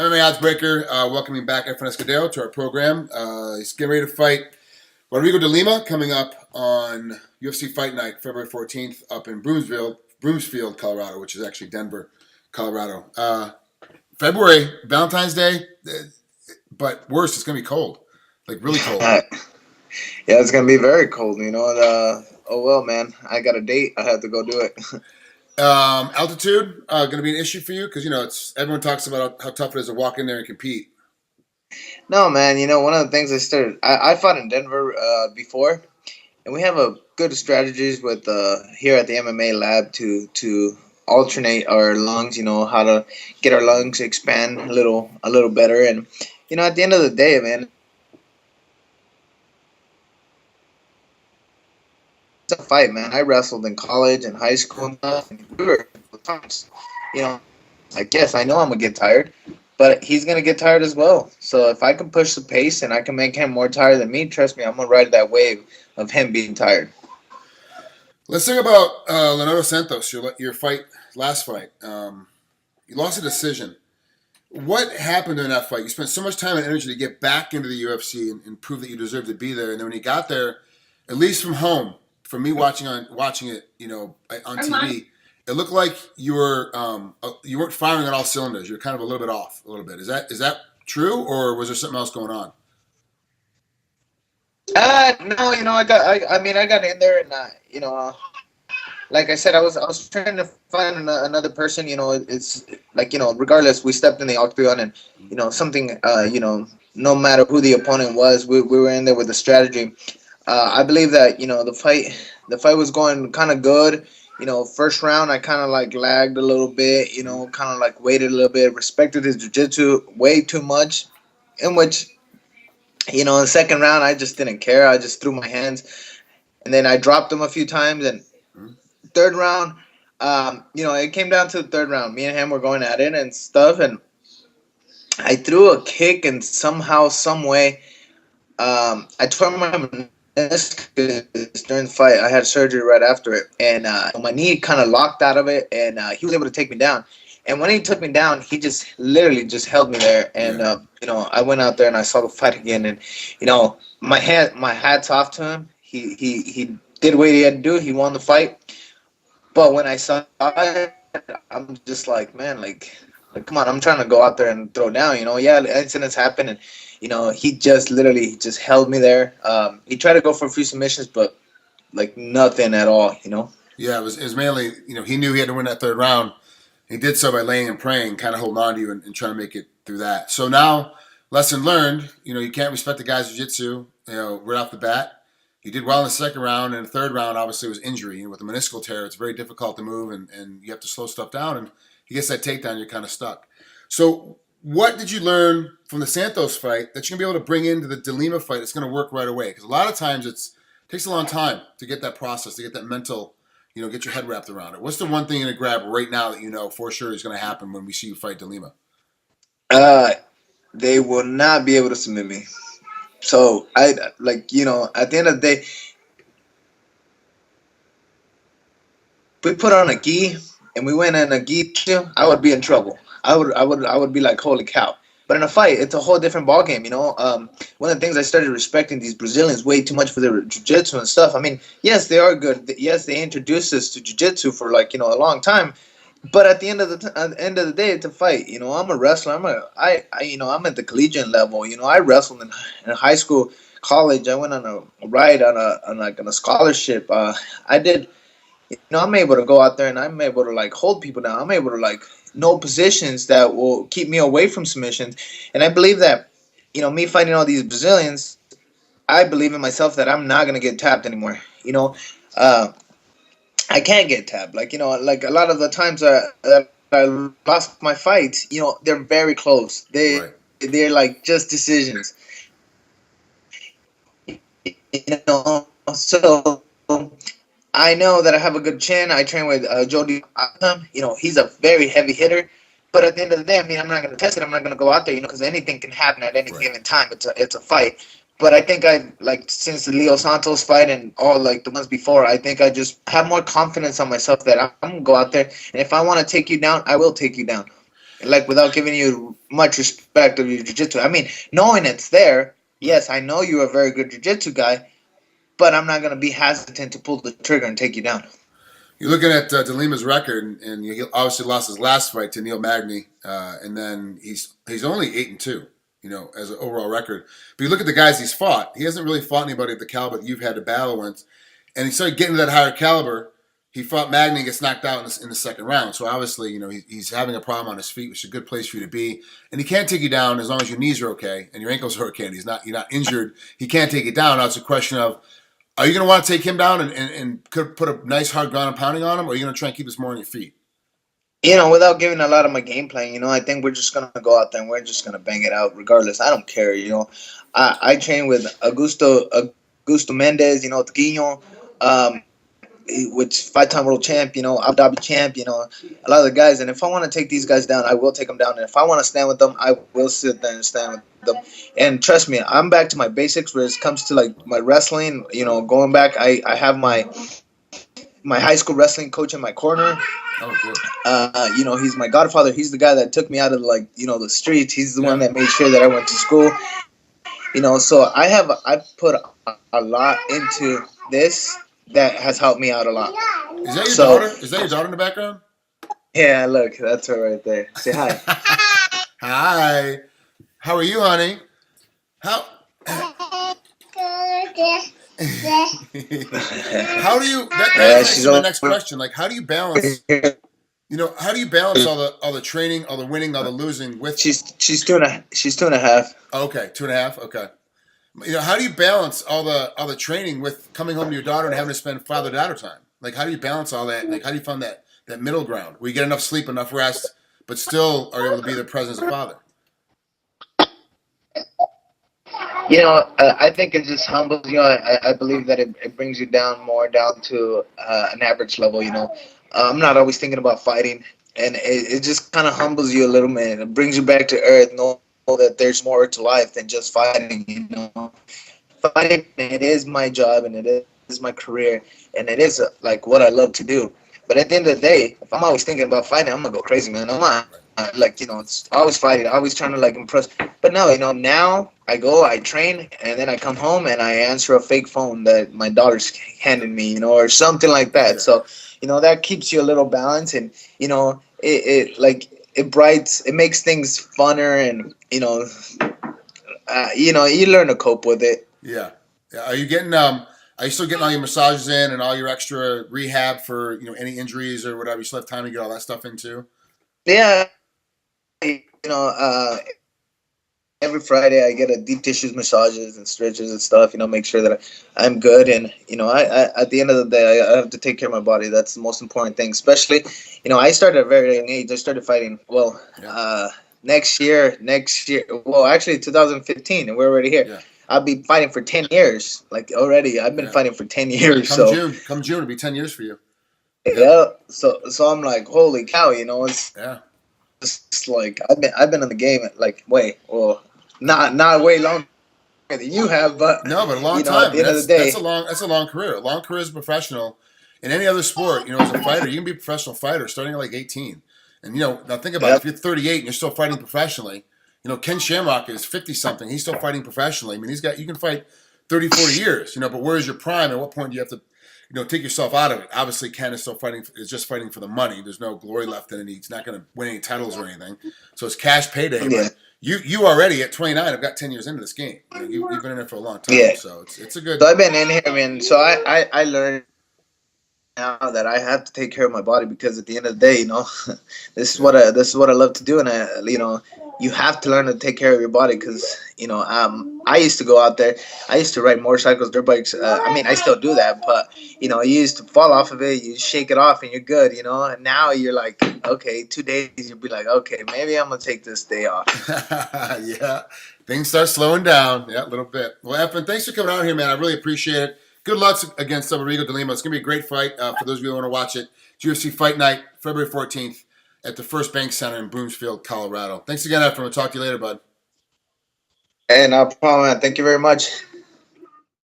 MMAOddsBreaker, welcoming back Efrain Escudero to our program. He's getting ready to fight Rodrigo de Lima coming up on UFC Fight Night, February 14th, up in Broomfield, Colorado, which is actually Denver, Colorado. February, Valentine's Day, but worse, it's going to be cold, like really cold. Yeah, it's going to be very cold, you know. And, oh, well, man, I got a date. I have to go do it. Altitude going to be an issue for you because it's everyone talks about how tough it is to walk in there and compete. No, man, one of the things I fought in Denver before, and we have a good strategies with here at the MMA lab to alternate our lungs, how to get our lungs to expand a little better. And at the end of the day, man, it's a fight, man. I wrestled in college and high school and stuff, and we were times, I guess I know I'm gonna get tired, but he's gonna get tired as well. So if I can push the pace and I can make him more tired than me, trust me, I'm gonna ride that wave of him being tired. Let's think about Leonardo Santos, your last fight. You lost a decision. What happened in that fight? You spent so much time and energy to get back into the UFC and prove that you deserve to be there. And then when you got there, at least from home, from me watching it, on TV, it looked like you weren't firing on all cylinders. You're kind of a little bit off, a little bit. Is that true, or was there something else going on? No, I got in there and like I said, I was trying to find another person. It's like regardless, we stepped in the octagon and something. No matter who the opponent was, we were in there with a strategy. I believe that the fight was going kind of good. First round I kind of like lagged a little bit. Kind of like waited a little bit, respected his jiu-jitsu way too much, in which in the second round I just didn't care. I just threw my hands, and then I dropped him a few times. And third round, it came down to the third round. Me and him were going at it and stuff, and I threw a kick, and somehow, some way, I tore my during the fight. I had surgery right after it, and my knee kind of locked out of it, and he was able to take me down. And when he took me down, he just literally just held me there. And I went out there and I saw the fight again, and my hat's off to him. He did what he had to do. He won the fight. But when I saw it, I'm just like, man, like come on, I'm trying to go out there and throw down. Yeah, incidents happen, and he just literally just held me there. He tried to go for a few submissions, but like nothing at all. Yeah, it was mainly he knew he had to win that third round. He did so by laying and praying, kind of holding on to you and trying to make it through that. So now, lesson learned. You can't respect the guy's jiu-jitsu. Right off the bat. You did well in the second round, and the third round obviously was injury. With a meniscal tear, it's very difficult to move, and you have to slow stuff down. And he gets that takedown, you're kind of stuck. So what did you learn from the Santos fight that you're going to be able to bring into the De Lima fight that's going to work right away? Because a lot of times it takes a long time to get that process, to get that mental, get your head wrapped around it. What's the one thing you're going to grab right now that for sure is going to happen when we see you fight De Lima? They will not be able to submit me. So, at the end of the day, if we put on a gi and we went in a gi, I would be in trouble. I would be like, holy cow. But in a fight, it's a whole different ballgame, One of the things I started respecting these Brazilians way too much for their jiu-jitsu and stuff. I mean, yes, they are good. Yes, they introduced us to jiu-jitsu for a long time. But at the end of the day, it's a fight. I'm a wrestler. I'm at the collegiate level. I wrestled in high school, college. I went on a ride on a scholarship. I did. I'm able to go out there and I'm able to hold people down. I'm able to know positions that will keep me away from submissions. And I believe that me fighting all these Brazilians, I believe in myself that I'm not gonna get tapped anymore. I can't get tapped. Like a lot of the times that I lost my fights, they're very close. They're like just decisions. So I know that I have a good chin. I train with Jody. He's a very heavy hitter. But at the end of the day, I'm not going to test it. I'm not going to go out there, because anything can happen at any given time. It's a fight. But I think since the Leo Santos fight and all the ones before, I think I just have more confidence on myself that I'm going to go out there. And if I want to take you down, I will take you down. like without giving you much respect of your jiu-jitsu. I mean, knowing it's there, yes, I know you're a very good jiu-jitsu guy, but I'm not going to be hesitant to pull the trigger and take you down. You're looking at De Lima's record, and he obviously lost his last fight to Neil Magny, and then he's only 8-2, as an overall record. But you look at the guys he's fought; he hasn't really fought anybody at the caliber that you've had to battle with. And he started getting to that higher caliber. He fought Magny and gets knocked out in the second round. So obviously, he's having a problem on his feet, which is a good place for you to be. And he can't take you down as long as your knees are okay and your ankles are okay. And you're not injured. He can't take you down. Now it's a question of, are you going to want to take him down and put a nice hard ground and pounding on him, or are you going to try and keep us more on your feet? Without giving a lot of my game plan, I think we're just going to go out there and we're just going to bang it out regardless. I don't care, I train with Augusto Mendez, Tiguino, which 5-time world champ, Abu Dhabi champ, a lot of the guys. And if I want to take these guys down, I will take them down. And if I want to stand with them, I will sit there and stand with them. And trust me, I'm back to my basics where it comes to like my wrestling, going back. I have my high school wrestling coach in my corner. Oh, good. He's my godfather. He's the guy that took me out of the streets. He's the one that made sure that I went to school. So I put a lot into this that has helped me out a lot. Is that your daughter? Is that your daughter in the background? Yeah, look, that's her right there. Say hi. Hi. How are you, honey? How do you? That's my next question. Like, how do you balance? How do you balance all the training, all the winning, all the losing with? She's 2.5. She's 2.5. Okay, 2.5. Okay. How do you balance all the training with coming home to your daughter and having to spend father-daughter time? Like, how do you balance all that? Like, how do you find that middle ground where you get enough sleep, enough rest, but still are able to be the presence of father? I think it just humbles you. I believe that it brings you down to an average level. I'm not always thinking about fighting, and it just kind of humbles you a little bit. It brings you back to earth. Know that there's more to life than just fighting. Fighting, it is my job and it is my career and it is like what I love to do. But at the end of the day, if I'm always thinking about fighting, I'm gonna go crazy, man. I'm not it's always fighting, always trying to impress. But no, now I go, I train, and then I come home and I answer a fake phone that my daughter's handed me, or something like that. Yeah. So, that keeps you a little balanced, and it makes things funner, and you learn to cope with it. Yeah. Are you getting Are you still getting all your massages in and all your extra rehab for any injuries or whatever? You still have time to get all that stuff in too? Yeah. Every Friday I get a deep tissues massages and stretches and stuff, make sure that I'm good. And, I at the end of the day, I have to take care of my body. That's the most important thing, especially, I started at a very young age. I started fighting, next year, well, actually 2015, and we're already here. Yeah. I'll be fighting for 10 years. Already, I've been fighting for 10 years. Come June, it'll be 10 years for you. Yeah. So I'm like, holy cow, it's just I've been in the game not way longer than you have, but no, but a long time. At the end of the day, that's a long career. A long career as a professional in any other sport. As a fighter, you can be a professional fighter starting at 18. And now think about it. If you're 38 and you're still fighting professionally, Ken Shamrock is 50 something. He's still fighting professionally. I mean, you can fight 30, 40 years. But where's your prime? At what point do you have to take yourself out of it? Obviously, Ken is still is just fighting for the money. There's no glory left in it. He's not going to win any titles or anything. So it's cash payday. Yeah. But you already at 29 have got 10 years into this game. You've been in it for a long time. Yeah. So it's a good. So I've been in here, man. So I learned now that I have to take care of my body, because at the end of the day, this is what I love to do, and you have to learn to take care of your body, because I used to go out there, I used to ride motorcycles, dirt bikes. I still do that, but you used to fall off of it, you shake it off, and you're good, and now you're like, okay, 2 days, you'll be like, okay, maybe I'm gonna take this day off. Yeah, things start slowing down, a little bit. Well, Efrain, thanks for coming out here, man. I really appreciate it. Good luck against Rodrigo de Lima. It's going to be a great fight for those of you who want to watch it. It's UFC Fight Night, February 14th at the First Bank Center in Broomfield, Colorado. Thanks again, Efrain. We'll talk to you later, bud. Hey, no problem, man. Thank you very much.